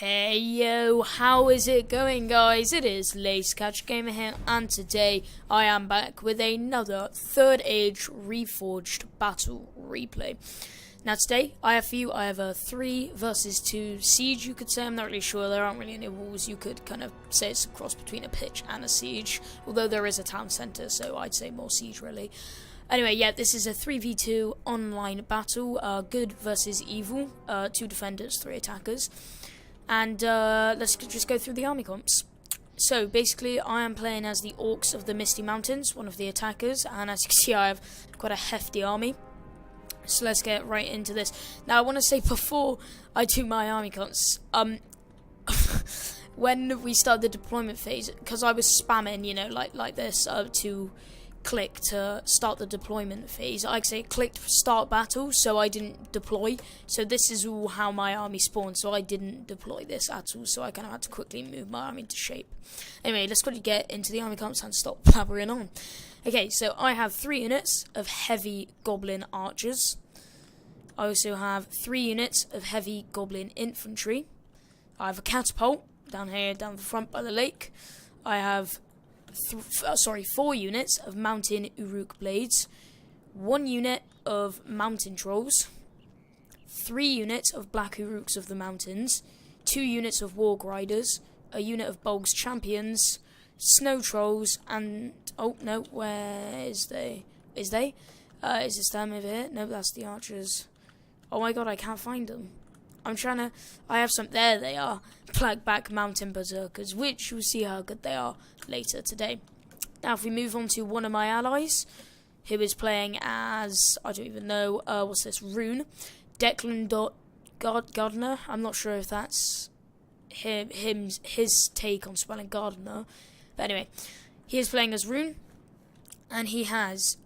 Hey yo, how is it going, guys? It is Catch Gamer here, and today I am back with another Third Age Reforged battle replay. Now today I have for you, I have a 3 versus 2 siege, you could say. I'm not really sure, there aren't really any walls. You could kind of say it's a cross between a pitch and a siege, although there is a town centre, so I'd say more siege really. Anyway, yeah, this is a 3v2 online battle, good versus evil, 2 defenders, 3 attackers. And let's just go through the army comps. So basically I am playing as the Orcs of the Misty Mountains, one of the attackers, and as you can see I have quite a hefty army. So let's get right into this. Now I want to say before I do my army comps, when we started the deployment phase, because I was spamming, you know, like this, to click to start the deployment phase. I say clicked start battle, so I didn't deploy. So this is all how my army spawned, so I didn't deploy this at all, so I kind of had to quickly move my army into shape. Anyway, let's quickly get into the army comps and stop blabbering on. Okay, so I have 3 units of heavy goblin archers. I also have 3 units of heavy goblin infantry. I have a catapult down here, down the front by the lake. I have 4 units of mountain Uruk blades, 1 unit of mountain trolls, 3 units of black Uruks of the mountains, 2 units of warg riders, a unit of Bolg's champions, snow trolls, and oh no, where is they? Is this them over here? No, that's the archers. Oh my god, I can't find them. I have some, there they are, Plagback Mountain Berserkers, which you'll see how good they are later today. Now if we move on to one of my allies, who is playing as, I don't even know, what's this, Rune, Declan Gardner. I'm not sure if that's his take on spelling Gardner, but anyway, he is playing as Rune, and he has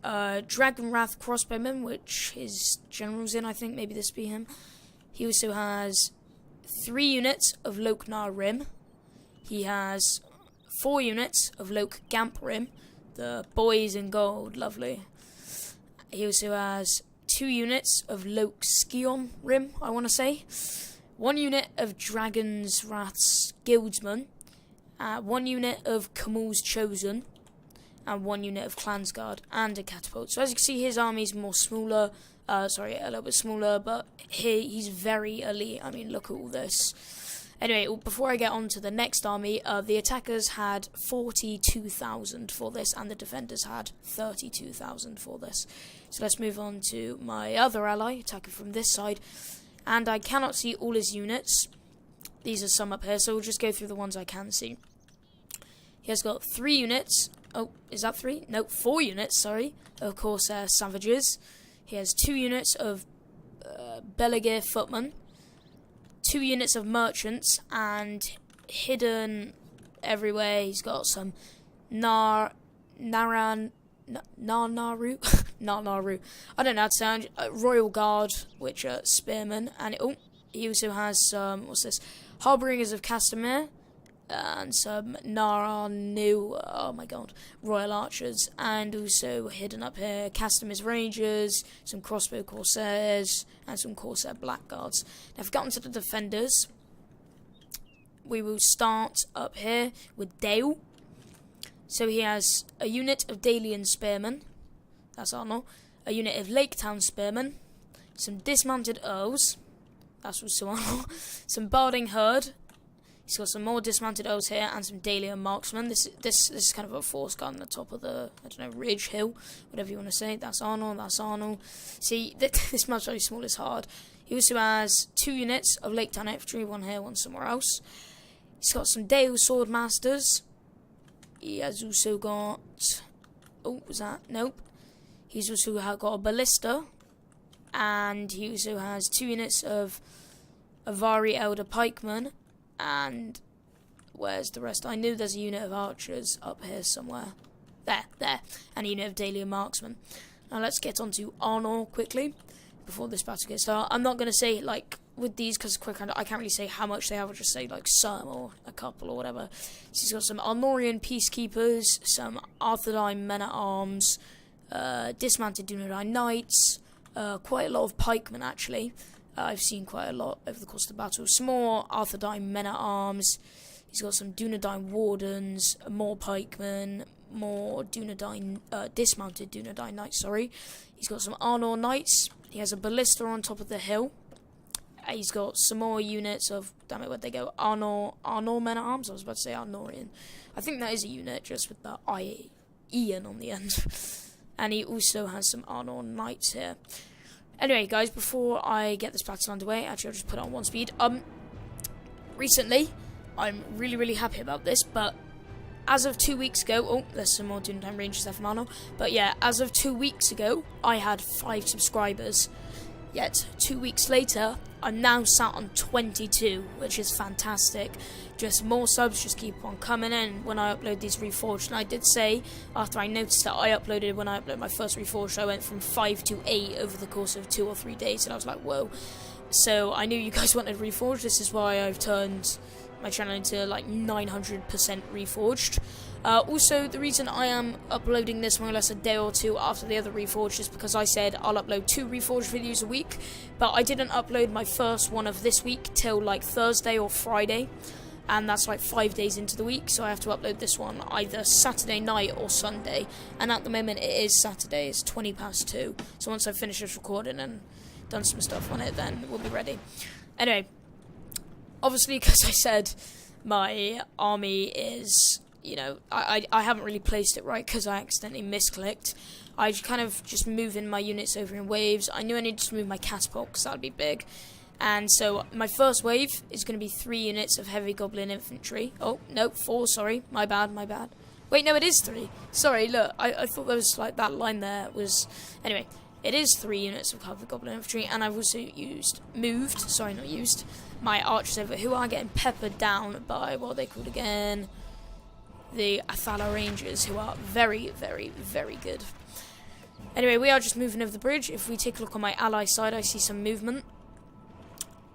Dragon Wrath Crossbowman, which his general's in, I think, maybe this be him. He also has 3 units of Loknar Rim. He has 4 units of Lok Gamp Rim, the boys in gold, lovely. He also has 2 units of Lok Skion Rim, I want to say. 1 unit of Dragon's Wrath's Guildsman. 1 unit of Kamal's Chosen. And 1 unit of Clansguard and a catapult. So as you can see, his army is more smaller. A little bit smaller, but he's very elite. I mean, look at all this. Anyway, before I get on to the next army, the attackers had 42,000 for this, and the defenders had 32,000 for this. So let's move on to my other ally, attacking from this side. And I cannot see all his units. These are some up here, so we'll just go through the ones I can see. He has got 3 units. Oh, is that 3? No, 4 units, sorry. Of course, savages. He has 2 units of Beligir footmen, 2 units of merchants, and hidden everywhere, he's got some Naru. Naru. I don't know how to sound. Royal Guard, which are spearmen, and he also has some, what's this? Harbingers of Castamere, and some Naranu, oh my god, Royal Archers, and also hidden up here, Castamer's Rangers, some Crossbow Corsairs, and some Corsair Blackguards. Now if we get onto the defenders, we will start up here with Dale. So he has a unit of Dalian Spearmen, that's Arnold, a unit of Lake Town Spearmen, some Dismounted Earls, that's also Arnold, some Barding Herd. He's got some more dismounted Earls here and some Dalian Marksmen. This is kind of a force guard on the top of the, I don't know, ridge, hill, whatever you want to say. That's Arnold, that's Arnold. See, this map's very small, it's hard. He also has 2 units of Lake Town Infantry, 1 here, 1 somewhere else. He's got some Dale Swordmasters. He has also got, oh, was that? Nope. He's also got a Ballista. And he also has 2 units of Avari Elder Pikemen. And where's the rest? I knew there's a unit of archers up here somewhere. There. And a unit of Dalian Marksmen. Now let's get on to Arnor quickly before this battle gets started. I'm not going to say, like, with these, because quick, I can't really say how much they have. I'll just say, like, some or a couple or whatever. So he's got some Arnorian Peacekeepers, some Arthurine Men-at-Arms, dismounted Dunedain Knights, quite a lot of pikemen, actually. I've seen quite a lot over the course of the battle. Some more Arthurdine men-at-arms. He's got some Dunedain Wardens, more Pikemen, more Dunedain, dismounted Dunedain Knights, sorry. He's got some Arnor Knights. He has a Ballista on top of the hill. He's got some more units of, damn it, where'd they go? Arnor men-at-arms? I was about to say Arnorian. I think that is a unit, just with the Ian on the end. And he also has some Arnor Knights here. Anyway, guys, before I get this battle underway, actually, I'll just put it on 1 speed. Recently, I'm really, really happy about this, but as of 2 weeks ago, oh, there's some more Dunedain Rangers there from Arnor, but yeah, as of 2 weeks ago, I had 5 subscribers. Yet, 2 weeks later, I'm now sat on 22, which is fantastic. Just more subs just keep on coming in when I upload these Reforged. And I did say, after I noticed that I uploaded, when I uploaded my first Reforged, I went from 5 to 8 over the course of 2 or 3 days. And I was like, whoa. So I knew you guys wanted Reforged. This is why I've turned my channel into like 900% Reforged. Also, the reason I am uploading this more or less a day or two after the other Reforged is because I said I'll upload 2 Reforged videos a week, but I didn't upload my first one of this week till like Thursday or Friday, and that's like 5 days into the week, so I have to upload this one either Saturday night or Sunday, and at the moment it is Saturday, it's 20 past 2, so once I've finished this recording and done some stuff on it, then we'll be ready. Anyway, obviously, because I said my army is, you know, I haven't really placed it right because I accidentally misclicked. I kind of just moving my units over in waves. I knew I needed to move my catapult because that would be big. And so my first wave is going to be 3 units of heavy goblin infantry. Oh, no, 4, sorry. My bad. Wait, no, it is 3. Sorry, look, I thought there was, like, that line there was... Anyway, it is 3 units of heavy goblin infantry, and I've also moved, my archers over, who are getting peppered down by, what are they called again? The Athala Rangers, who are very, very, very good. Anyway, we are just moving over the bridge. If we take a look on my ally side, I see some movement.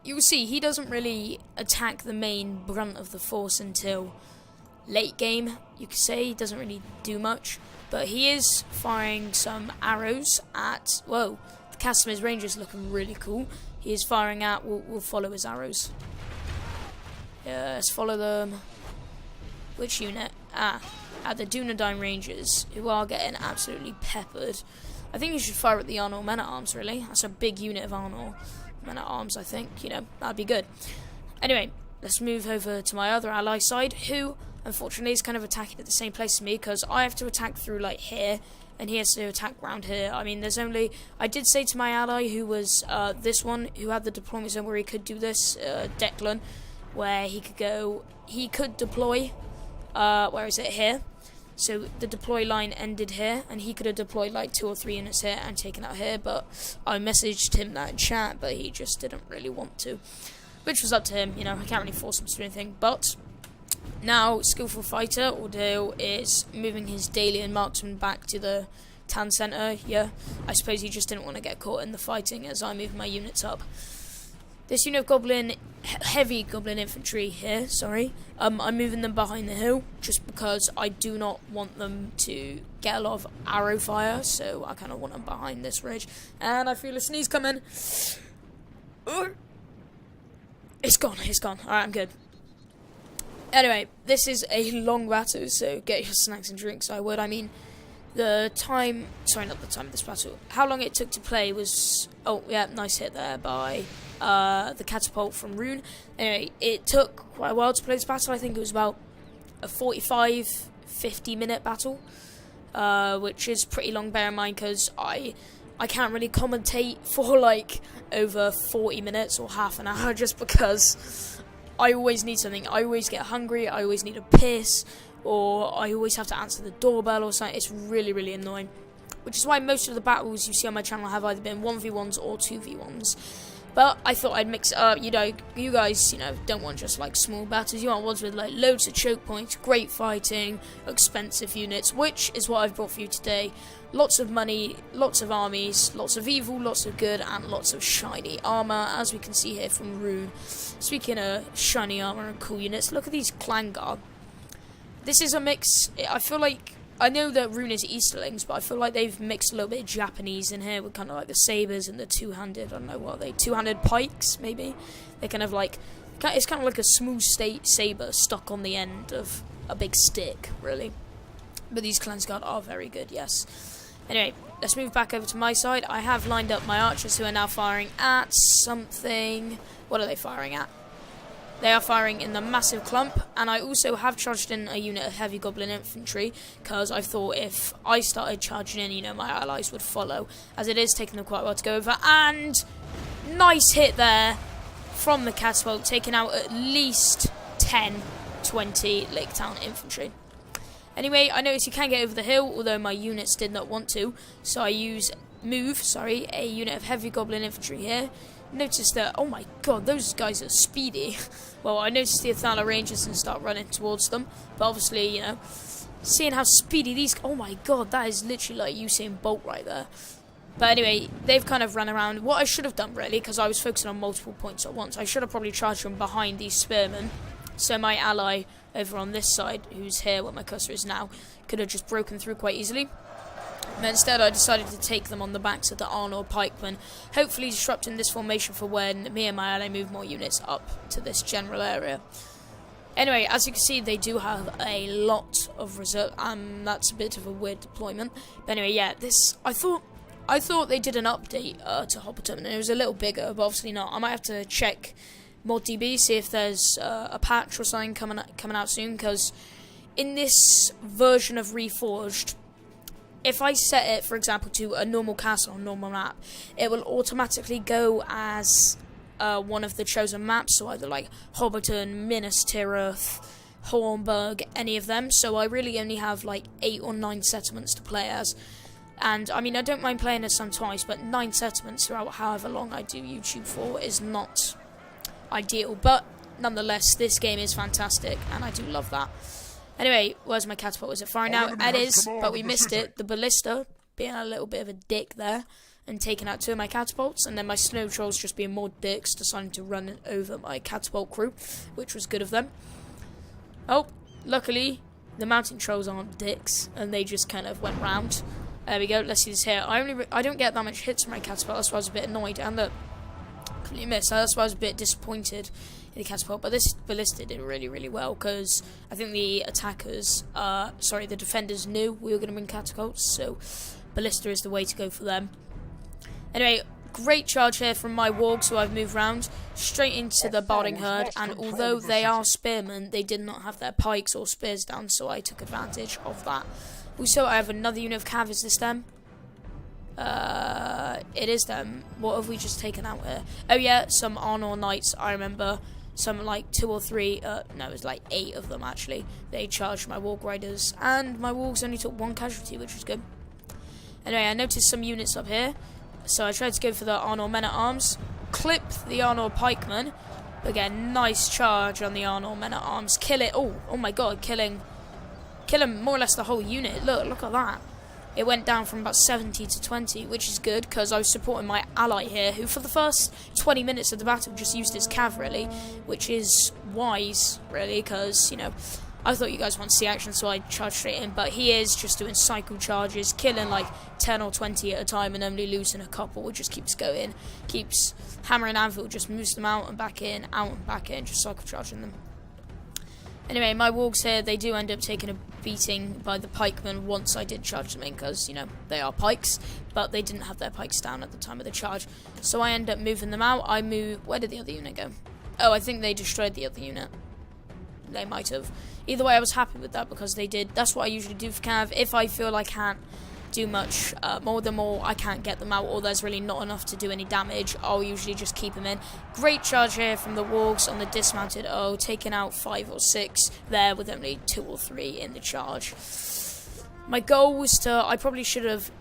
You will see he doesn't really attack the main brunt of the force until late game, you could say. He doesn't really do much, but he is firing some arrows at, whoa, the Casimir's Rangers looking really cool. He is firing at, we'll follow his arrows. Yeah, let's follow them. Which unit? At the Dunedain Rangers, who are getting absolutely peppered. I think you should fire at the Arnor men-at-arms, really. That's a big unit of Arnor men-at-arms, I think. You know, that'd be good. Anyway, let's move over to my other ally side, who, unfortunately, is kind of attacking at the same place as me, because I have to attack through, like, here, and he has to attack round here. I mean, there's only... I did say to my ally, who was this one, who had the deployment zone where he could do this, Declan, where he could go... He could deploy... where is it? Here. So the deploy line ended here, and he could have deployed like 2 or 3 units here and taken out here, but I messaged him that in chat, but he just didn't really want to, which was up to him. You know, I can't really force him to do anything. But now Skillful Fighter Ordeal is moving his Dalian marksman back to the town centre. Yeah, I suppose he just didn't want to get caught in the fighting as I move my units up. This unit of heavy goblin infantry here, I'm moving them behind the hill, just because I do not want them to get a lot of arrow fire, so I kind of want them behind this ridge. And I feel a sneeze coming. It's gone. Alright, I'm good. Anyway, this is a long battle, so get your snacks and drinks, I mean, the time, sorry, not the time of this battle, how long it took to play was, oh yeah, nice hit there by the catapult from Rune. Anyway, it took quite a while to play this battle. I think it was about a 45-50 minute battle, which is pretty long, bear in mind, because I can't really commentate for like over 40 minutes or half an hour, just because I always need something. I always get hungry, I always need a piss, or I always have to answer the doorbell or something. It's really, really annoying, which is why most of the battles you see on my channel have either been 1v1s or 2v1s. But I thought I'd mix it up. You know, you guys, don't want just like small battles. You want ones with like loads of choke points, great fighting, expensive units, which is what I've brought for you today. Lots of money, lots of armies, lots of evil, lots of good, and lots of shiny armor, as we can see here from Rune. Speaking of shiny armor and cool units, look at these Clan Guard. This is a mix. I feel like I know that Rune is Easterlings, but I feel like they've mixed a little bit of Japanese in here with kind of like the sabers and the two-handed, I don't know what are they, two-handed pikes, maybe? They're kind of like, it's kind of like a smooth saber stuck on the end of a big stick, really. But these Cleanse Guard are very good, yes. Anyway, let's move back over to my side. I have lined up my archers who are now firing at something. What are they firing at? They are firing in the massive clump, and I also have charged in a unit of heavy goblin infantry, because I thought if I started charging in, you know, my allies would follow, as it is taking them quite a while to go over. And nice hit there from the catapult, taking out at least 10, 20 Lake Town infantry. Anyway, I noticed you can get over the hill, although my units did not want to, so I use a unit of heavy goblin infantry here. Notice that, oh my god, those guys are speedy. Well, I noticed the Athala Rangers and start running towards them, but obviously, you know, seeing how speedy these, oh my god, that is literally like Usain Bolt right there. But anyway, they've kind of run around. What I should have done, really, because I was focusing on multiple points at once, I should have probably charged from behind these spearmen, so my ally over on this side, who's here where my cursor is now, could have just broken through quite easily. But instead I decided to take them on the backs of the Arnor pikemen, hopefully disrupting this formation for when me and my ally move more units up to this general area. Anyway, as you can see, they do have a lot of reserve, and that's a bit of a weird deployment. But anyway, yeah, this, I thought they did an update to Hopperton, and it was a little bigger, but obviously not. I might have to check ModDB, see if there's a patch or something coming out soon, because in this version of Reforged, if I set it, for example, to a normal castle on a normal map, it will automatically go as one of the chosen maps, so either like Hobbiton, Minas Tirith, Hornburg, any of them. So I really only have like 8 or 9 settlements to play as. And I mean, I don't mind playing as some twice, but 9 settlements throughout however long I do YouTube for is not ideal. But nonetheless, this game is fantastic, and I do love that. Anyway, where's my catapult? Is it firing now? It is, but we missed it. The ballista being a little bit of a dick there and taking out 2 of my catapults, and then my snow trolls just being more dicks, deciding to run over my catapult crew, which was good of them. Oh, luckily the mountain trolls aren't dicks, and they just kind of went round. There we go. Let's see this here. I don't get that much hits from my catapult. That's why I was a bit annoyed, and look, completely missed. That's why I was a bit disappointed in the catapult, but this ballista did really, really well, because I think the the defenders knew we were going to bring catapults, so ballista is the way to go for them. Anyway, great charge here from my wargs, who I've moved round straight into the barding herd, and although they are spearmen, they did not have their pikes or spears down, so I took advantage of that. Also, I have another unit of cav. Is this them? It is them. What have we just taken out here? Oh yeah, some Arnor Knights, I remember. Some like 2 or 3, no, it was like 8 of them actually. They charged my Warg Riders, and my Wargs only took 1 casualty, which was good. Anyway, I noticed some units up here, so I tried to go for the Arnor Men-at-Arms, clipped the Arnor Pikemen, but again, nice charge on the Arnor Men-at-Arms, kill it, oh my god, killing more or less the whole unit. Look at that. It went down from about 70 to 20, which is good, because I was supporting my ally here, who for the first 20 minutes of the battle just used his cav, really, which is wise, really, because, you know, I thought you guys want to see action, so I charged straight in, but he is just doing cycle charges, killing like 10 or 20 at a time and only losing a couple, which just keeps going, keeps hammering anvil, just moves them out and back in, just cycle charging them. Anyway, my wargs here, they do end up taking a beating by the pikemen once I did charge them in, because, you know, they are pikes, but they didn't have their pikes down at the time of the charge. So I end up moving them out. Where did the other unit go? Oh, I think they destroyed the other unit. They might have. Either way, I was happy with that, because they did. That's what I usually do for cav. If I feel I can't do much more than more, I can't get them out, or there's really not enough to do any damage, I'll usually just keep them in. Great charge here from the wargs on the dismounted taking out 5 or 6 there with only 2 or 3 in the charge. My goal was to, I probably should have,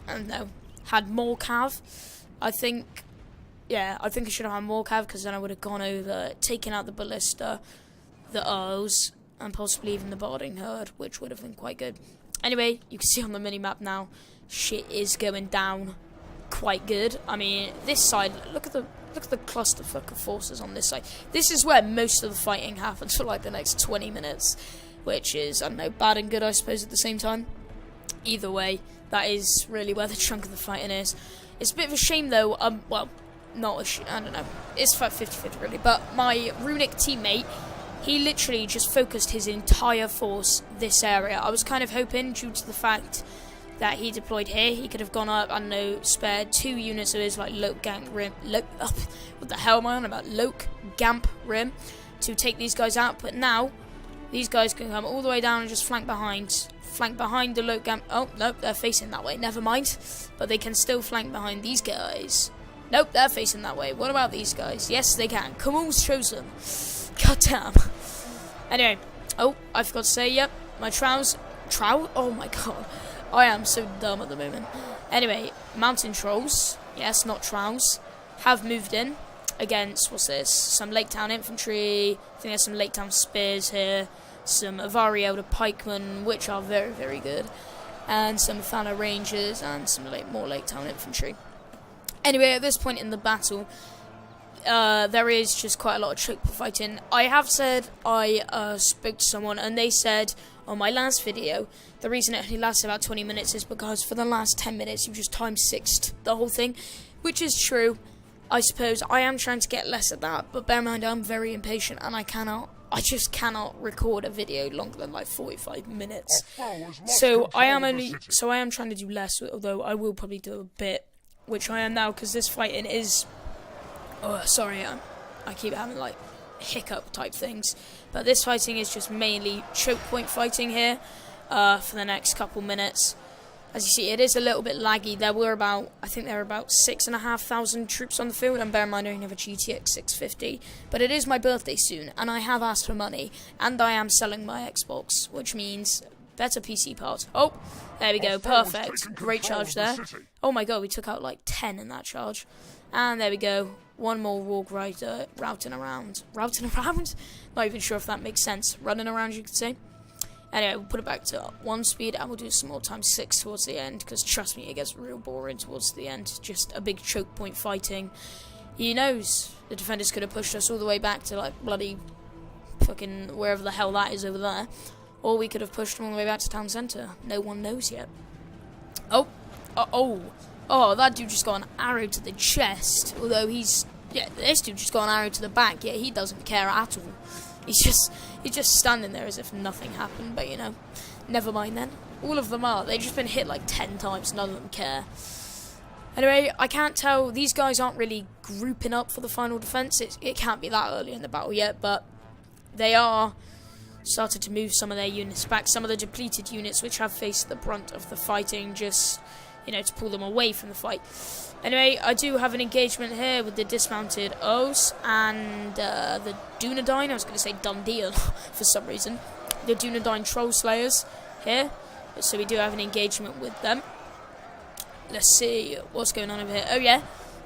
I don't know, had more cav. I think I should have had more cav, because then I would have gone over, taken out the ballista, the Earls, and possibly even the barding herd, which would have been quite good. Anyway, you can see on the mini-map now, shit is going down quite good. I mean, this side, look at the clusterfuck of forces on this side. This is where most of the fighting happens for like the next 20 minutes, which is, I don't know, bad and good, I suppose, at the same time. Either way, that is really where the chunk of the fighting is. It's a bit of a shame though, well, not I don't know, it's 50-50 really, but my runic teammate, he literally just focused his entire force this area. I was kind of hoping, due to the fact that he deployed here, he could have gone up, I don't know, spared 2 units of his like Loke Gamp Rim, what the hell am I on about? Loke Gamp Rim, to take these guys out, but now, these guys can come all the way down and just flank behind the Loke Gamp. Oh, nope, they're facing that way, never mind. But they can still flank behind these guys. Nope, they're facing that way. What about these guys? Yes, they can. Kamal's chosen. God damn. Anyway, oh, I forgot to say, yep, my trout? Oh my god. I am so dumb at the moment. Anyway, mountain trolls, yes, not trolls, have moved in against, what's this? Some Lake Town infantry. I think there's some Lake Town spears here. Some Avari Elder pikemen, which are very, very good. And some Thana rangers and some more Lake Town infantry. Anyway, at this point in the battle, there is just quite a lot of choke fighting. I have said I spoke to someone and they said on my last video the reason it only lasts about 20 minutes is because for the last 10 minutes you just time-sixed the whole thing, which is true. I suppose I am trying to get less of that, but bear in mind I'm very impatient and I just cannot record a video longer than like 45 minutes. So I am trying to do less, although I will probably do a bit, which I am now, because this fighting is, oh sorry, I keep having like hiccup type things, but this fighting is just mainly choke point fighting here for the next couple minutes. As you see, it is a little bit laggy. I think there were about 6,500 troops on the field, and bear in mind I only have a GTX 650, but it is my birthday soon, and I have asked for money, and I am selling my Xbox, which means better PC parts. Oh, there we go, perfect. Great charge there. Oh my god, we took out like 10 in that charge. And there we go, one more Warg Rider routing around? Not even sure if that makes sense. Running around, you could say. Anyway, we'll put it back to 1 speed, and we'll do some more ×6 towards the end, because trust me, it gets real boring towards the end. Just a big choke point fighting. He knows the defenders could have pushed us all the way back to, like, bloody fucking wherever the hell that is over there. Or we could have pushed them all the way back to town centre. No one knows yet. Oh, that dude just got an arrow to the chest. Although this dude just got an arrow to the back. Yeah, he doesn't care at all. He's just standing there as if nothing happened, but you know, never mind then. All of them are. They've just been hit like 10 times, none of them care. Anyway, I can't tell, these guys aren't really grouping up for the final defense. It can't be that early in the battle yet, but they are started to move some of their units back. Some of the depleted units which have faced the brunt of the fighting, just, you know, to pull them away from the fight. Anyway, I do have an engagement here with the dismounted O's and the Dunedain. I was going to say Dundee for some reason. The Dunedain Troll Slayers here. So we do have an engagement with them. Let's see what's going on over here. Oh yeah,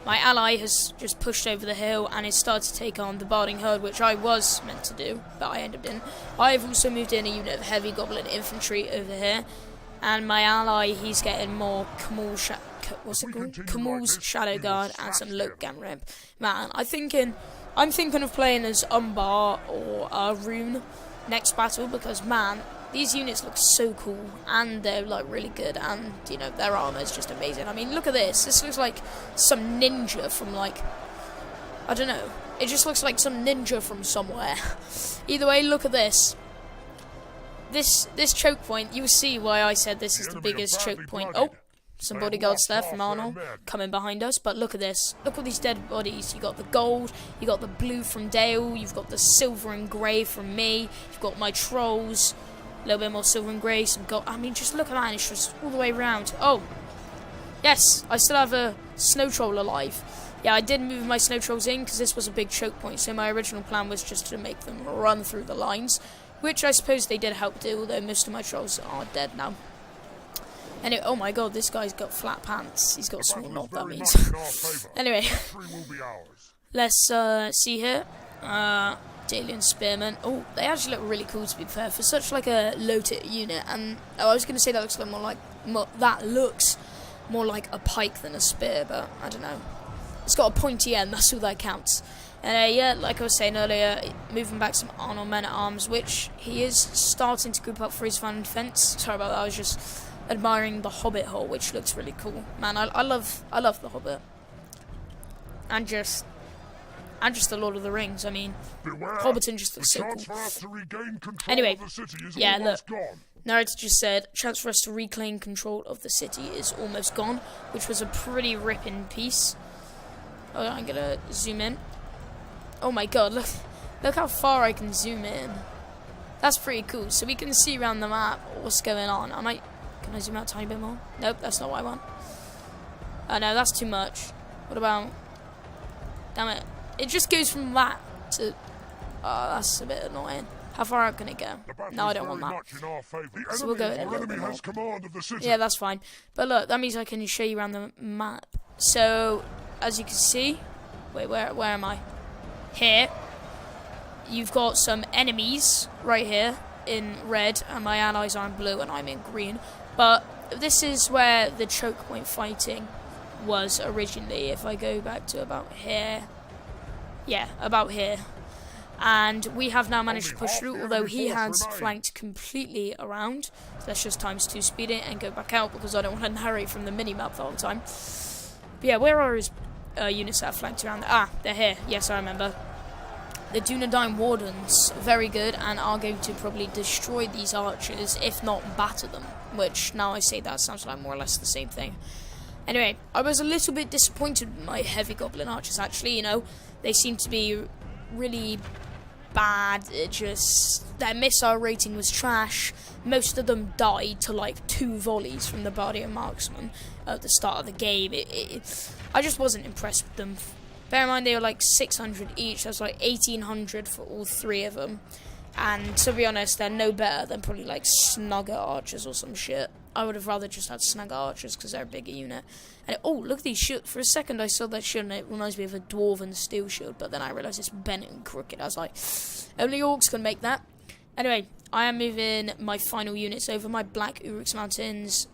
my ally has just pushed over the hill and has started to take on the Barding Herd, which I was meant to do, but I ended up in. I've also moved in a unit of heavy goblin infantry over here. And my ally, he's getting more Kamal's Shadow Guard and some Loke Gamp Rim. Man, I'm thinking of playing as Umbar or Rune next battle, because man, these units look so cool and they're like really good, and you know, their armor is just amazing. I mean, look at this. This looks like some ninja from like, I don't know. It just looks like some ninja from somewhere. Either way, look at this. This choke point, you will see why I said this is the biggest choke point. Oh, some bodyguards there from Arnold coming behind us, but look at this. Look at these dead bodies. You got the gold, you got the blue from Dale, you've got the silver and grey from me, you've got my trolls, a little bit more silver and grey, some gold. I mean, just look at that, and it's just all the way around. Oh, yes, I still have a snow troll alive. Yeah, I did move my snow trolls in because this was a big choke point, so my original plan was just to make them run through the lines, which I suppose they did help do, although most of my trolls are dead now. Anyway, oh my god, this guy's got flat pants. He's got a small knob, that means. Anyway, let's see here. Dalian Spearmen. Oh, they actually look really cool, to be fair, for such like a low-tier unit. And I was going to say that looks more like a pike than a spear, but I don't know. It's got a pointy end, that's all that counts. And yeah, like I was saying earlier, moving back some Arnold men-at-arms, which he is starting to group up for his final defense. Sorry about that, I was just admiring the Hobbit hole, which looks really cool. Man, I love the Hobbit, and just the Lord of the Rings. I mean, Hobbiton just looks so cool. Anyway, yeah, look. Narrator just said, chance for us to reclaim control of the city is almost gone, which was a pretty ripping piece. Oh, I'm gonna zoom in. Oh my god, look how far I can zoom in. That's pretty cool. So we can see around the map what's going on. Can I zoom out a tiny bit more? Nope, that's not what I want. Oh no, that's too much. What about... Damn it. It just goes from that to... Oh, that's a bit annoying. How far out can it go? No, I don't want that. So we'll go in a little bit more. Yeah, that's fine. But look, that means I can show you around the map. So, as you can see... Wait, where am I? Here. You've got some enemies right here in red, and my allies are in blue, and I'm in green. But this is where the choke point fighting was originally. If I go back to about here. Yeah, about here. And we have now managed to push through, although he has flanked completely around. So let's just ×2 speed it and go back out, because I don't want to narrate from the mini-map the whole time. But yeah, where are his units that are flanked around? Ah, they're here. Yes, I remember. The Dunedain Wardens, very good, and are going to probably destroy these archers, if not batter them. Which, now I say that, sounds like more or less the same thing. Anyway, I was a little bit disappointed with my heavy goblin archers, actually, you know. They seem to be really bad. Their missile rating was trash. Most of them died to like 2 volleys from the Bardian Marksman at the start of the game. I just wasn't impressed with them. Bear in mind they were like 600 each. That's like 1800 for all 3 of them. And to be honest, they're no better than probably like Snugger archers or some shit. I would have rather just had Snugger archers because they're a bigger unit. And oh, look at these shields. For a second I saw that shield and it reminds me of a Dwarven steel shield. But then I realised it's bent and crooked. I was like, only orcs can make that. Anyway, I am moving my final units over. My Black Uruks Mountains.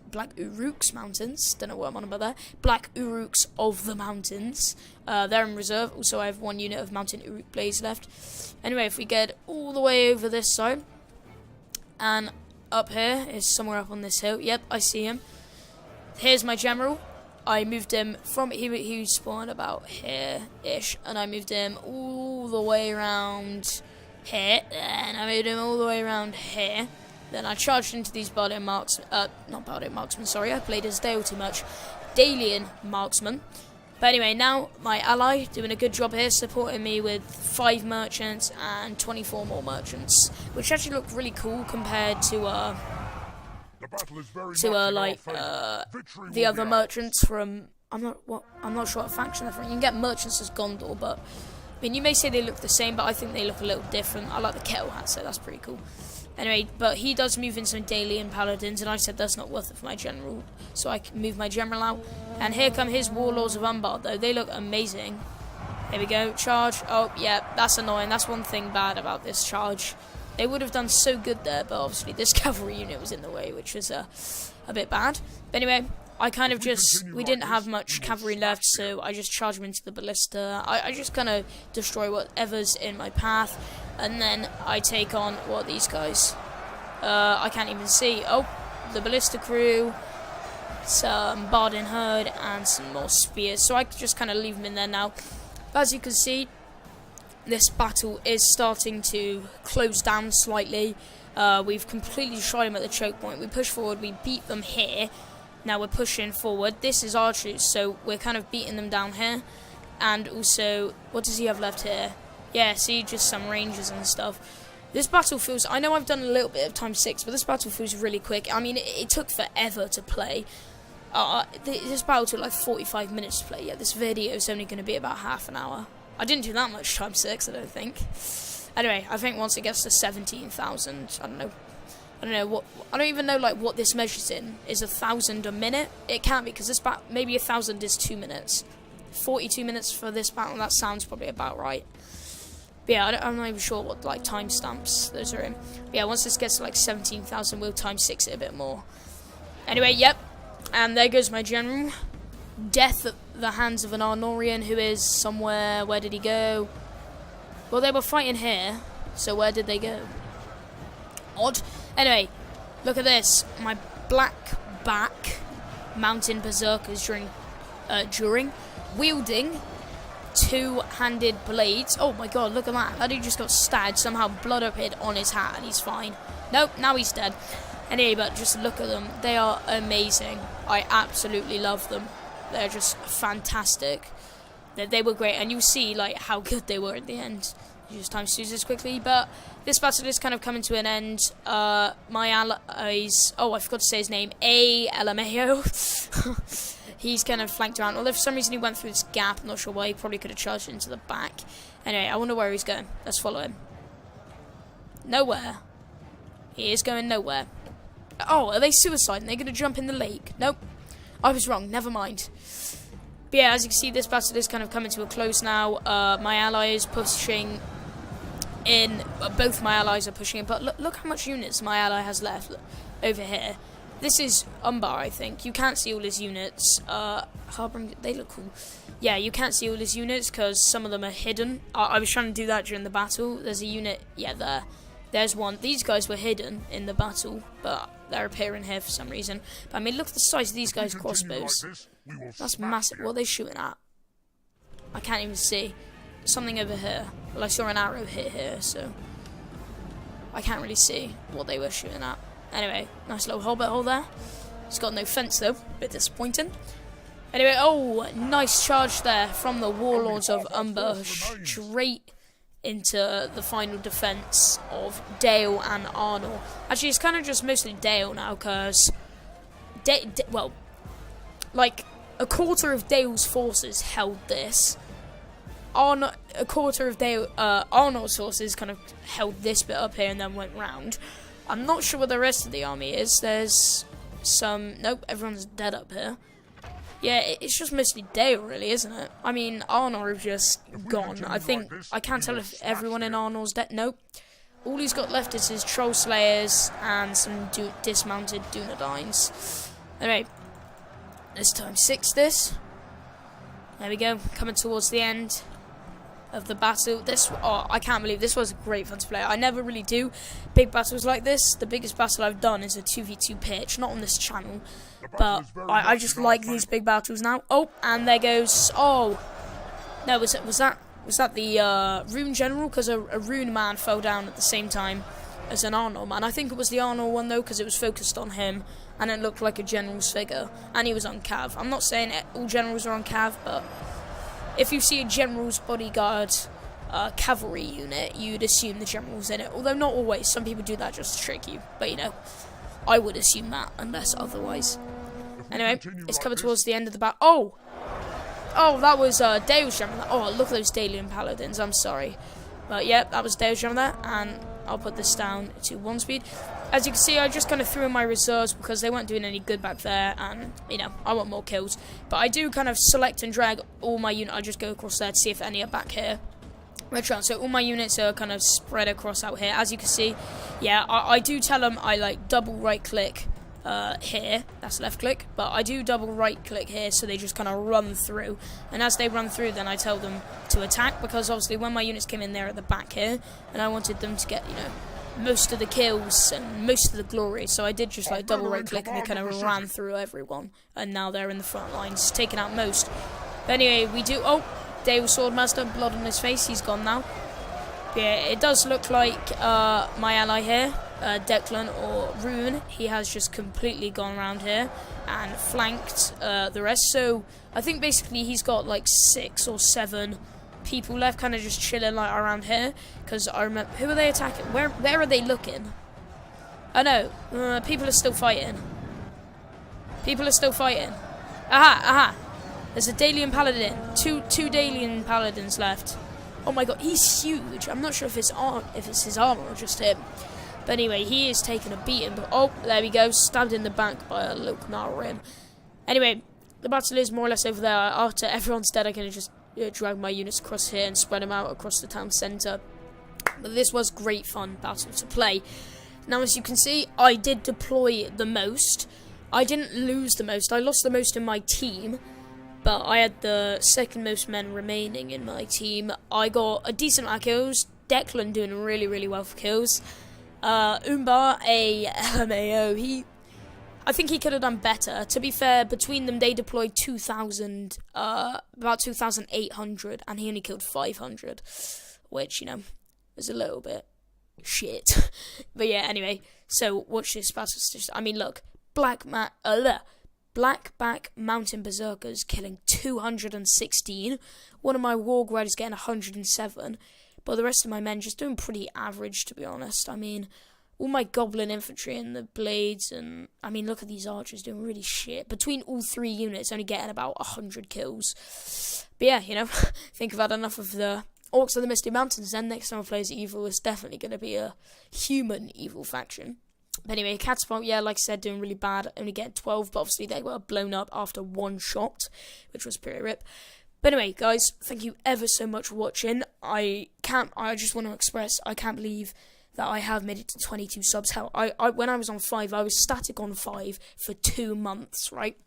Don't know what I'm on about there. Black Uruks of the Mountains. They're in reserve. Also, I have 1 unit of Mountain Uruk Blades left. Anyway, if we get all the way over this side. And up here is somewhere up on this hill. Yep, I see him. Here's my general. I moved him from... He spawned about here-ish. And I moved him all the way around... here, and I moved him all the way around here. Then I charged into these Bardian Marksmen, not Bardian Marksmen, sorry, I played as Dale too much. Dalian Marksmen. But anyway, now my ally doing a good job here, supporting me with 5 merchants and 24 more merchants, which actually looked really cool compared to the other merchants from I'm not sure what faction they're from. You can get merchants as Gondor, but I mean, you may say they look the same, but I think they look a little different. I like the kettle hat, so that's pretty cool. Anyway, but he does move in some Dalian Paladins, and I said that's not worth it for my general, so I can move my general out. And here come his Warlords of Umbard, though. They look amazing. Here we go, charge. Oh, yeah, that's annoying. That's one thing bad about this charge. They would have done so good there, but obviously this cavalry unit was in the way, which was a bit bad. But anyway, I kind of we didn't have much cavalry left, so I just charged them into the ballista. I just kind of destroy whatever's in my path, and then I take on, what are these guys? I can't even see. Oh, the ballista crew, some Bardin herd, and some more spears. So I just kind of leave them in there now. But as you can see, this battle is starting to close down slightly. We've completely destroyed them at the choke point. We push forward, we beat them here. Now we're pushing forward. This is our troops, so we're kind of beating them down here. And also, what does he have left here? Yeah, see, just some rangers and stuff. This battle feels... I know I've done a little bit of ×6, but this battle feels really quick. I mean, it took forever to play. This battle took like 45 minutes to play. Yeah, this video is only going to be about half an hour. I didn't do that much ×6, I don't think. Anyway, I think once it gets to 17,000, I don't know what. I don't even know like what this measures in. Is 1,000 a minute? It can't be, because this battle, maybe 1,000 is 2 minutes. 42 minutes for this battle. That sounds probably about right. But yeah, I'm not even sure what like timestamps those are in. But yeah, once this gets to like 17,000, we'll ×6 it a bit more. Anyway, yep. And there goes my general. Death at the hands of an Arnorian who is somewhere. Where did he go? Well, they were fighting here. So where did they go? Odd. Anyway, look at this. My Black back mountain berserkers during wielding two-handed blades. Oh my god, look at that. That dude just got stabbed. Somehow blood appeared on his hat and he's fine. Nope, now he's dead. Anyway, but just look at them. They are amazing. I absolutely love them. They're just fantastic. They were great, and you'll see like how good they were at the end. Just time to do this quickly, but this battle is kind of coming to an end. My allies... Oh, I forgot to say his name. LMAO. He's kind of flanked around. Although for some reason he went through this gap. I'm not sure why. He probably could have charged into the back. Anyway, I wonder where he's going. Let's follow him. Nowhere. He is going nowhere. Oh, are they suiciding? They're going to jump in the lake. Nope. I was wrong. Never mind. But yeah, as you can see, this battle is kind of coming to a close now. My ally is pushing in. Both my allies are pushing in. But look how much units my ally has left over here. This is Umbar, I think. You can't see all his units. Harbinger, they look cool. Yeah, you can't see all his units because some of them are hidden. I was trying to do that during the battle. There's a unit, yeah, there. There's one. These guys were hidden in the battle, but they're appearing here for some reason. But I mean, look at the size of these guys' crossbows. That's massive. What are they shooting at? I can't even see. Something over here. Well, I saw an arrow hit here, so I can't really see what they were shooting at. Anyway, nice little hobbit hole there. It's got no fence though. Bit disappointing. Anyway, oh, nice charge there from the Warlords of Umber straight into the final defense of Dale and Arnor. Actually, it's kind of just mostly Dale now, because well, like a quarter of Dale's forces held this. A quarter of Arnor's forces kind of held this bit up here and then went round. I'm not sure what the rest of the army is. There's some... Nope, everyone's dead up here. Yeah, it's just mostly Dale, really, isn't it? I mean, Arnor is just gone. I can't tell if everyone in Arnor's dead. Nope. All he's got left is his Troll Slayers and some dismounted Dunedains. Anyway, let's time 6 this. There we go, coming towards the end of the battle. I can't believe this was great fun to play. I never really do big battles like this. The biggest battle I've done is a 2v2 pitch, not on this channel, but I just like these big battles now. Oh, and there goes... Oh, no, was that the Rune General? Because a Rune man fell down at the same time as an Arnor man. I think it was the Arnor one though, because it was focused on him and it looked like a general's figure, and he was on Cav. I'm not saying all generals are on Cav, but if you see a general's bodyguard cavalry unit, you'd assume the general's in it. Although not always. Some people do that just to trick you. But, you know, I would assume that, unless otherwise. Anyway, it's coming towards the end of the battle. Oh! Oh, that was Dale's general. Oh, look at those Dalian paladins. I'm sorry. But, yeah, that was Dale's general there. And I'll put this down to 1 speed. As you can see, I just kind of threw in my reserves because they weren't doing any good back there, and, you know, I want more kills. But I do kind of select and drag all my units. I just go across there to see if any are back here. So all my units are kind of spread across out here. As you can see, yeah, I do tell them I, like, double right-click here. That's left-click. But I do double right-click here, so they just kind of run through. And as they run through, then I tell them to attack, because obviously when my units came in there at the back here, and I wanted them to get, you know, most of the kills and most of the glory, so I did just like double right click and they kind of ran through everyone, and now they're in the front lines taking out most. But anyway, we do... Oh, Dale Swordmaster, blood on his face, he's gone now. Yeah, it does look like my ally here, Declan or Rune, he has just completely gone around here and flanked the rest. So I think basically he's got like 6 or 7 people left, kind of just chilling like around here. Because I remember, who are they attacking? Where are they looking? Oh no, people are still fighting. People are still fighting. Aha! There's a Dalian paladin. Two Dalian paladins left. Oh my god, he's huge. I'm not sure if it's his armor or just him. But anyway, he is taking a beating. But oh, there we go, stabbed in the back by a Loknar rim. Anyway, the battle is more or less over there. After everyone's dead, I can just drag my units across here and spread them out across the town centre. But this was great fun battle to play. Now, as you can see, I did deploy the most. I didn't lose the most. I lost the most in my team, but I had the second most men remaining in my team. I got a decent amount of kills. Declan doing really, really well for kills. Umbar, a LMAO, I think he could have done better. To be fair, between them, they deployed about 2,800, and he only killed 500, which, you know, is a little bit shit. But yeah, anyway, so watch this battle statistics. I mean, look, Blackback Mountain Berserkers killing 216. One of my Warg Riders getting 107. But the rest of my men just doing pretty average, to be honest. I mean, all my Goblin Infantry and the Blades, and I mean, look at these archers doing really shit. Between all 3 units, only getting about 100 kills. But yeah, you know, I think I've had enough of the Orcs of the Misty Mountains. Then next time I play as Evil, it's definitely going to be a human Evil faction. But anyway, Catapult, yeah, like I said, doing really bad. Only getting 12, but obviously they were blown up after 1 shot, which was pretty rip. But anyway, guys, thank you ever so much for watching. I just want to express, I can't believe that I have made it to 22 subs. Hell, when I was on 5, I was static on 5 for 2 months, right?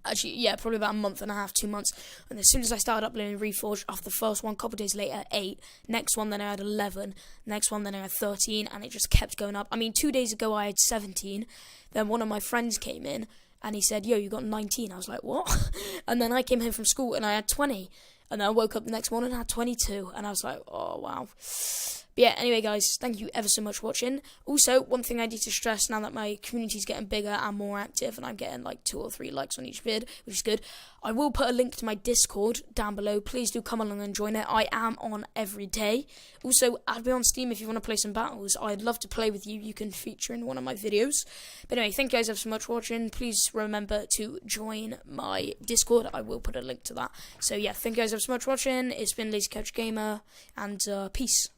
Actually, yeah, probably about a month and a half, 2 months. And as soon as I started uploading Reforged, after the first one, a couple of days later, 8. Next one, then I had 11. Next one, then I had 13. And it just kept going up. I mean, 2 days ago, I had 17. Then one of my friends came in, and he said, yo, you got 19. I was like, what? And then I came home from school, and I had 20. And then I woke up the next morning and had 22. And I was like, oh, wow. But yeah, anyway, guys, thank you ever so much for watching. Also, one thing I need to stress now that my community is getting bigger and more active, and I'm getting like 2 or 3 likes on each vid, which is good, I will put a link to my Discord down below. Please do come along and join it. I am on every day. Also, add me on Steam if you want to play some battles. I'd love to play with you. You can feature in one of my videos. But anyway, thank you guys ever so much for watching. Please remember to join my Discord. I will put a link to that. So yeah, thank you guys ever so much for watching. It's been Lazy Couch Gamer, and peace.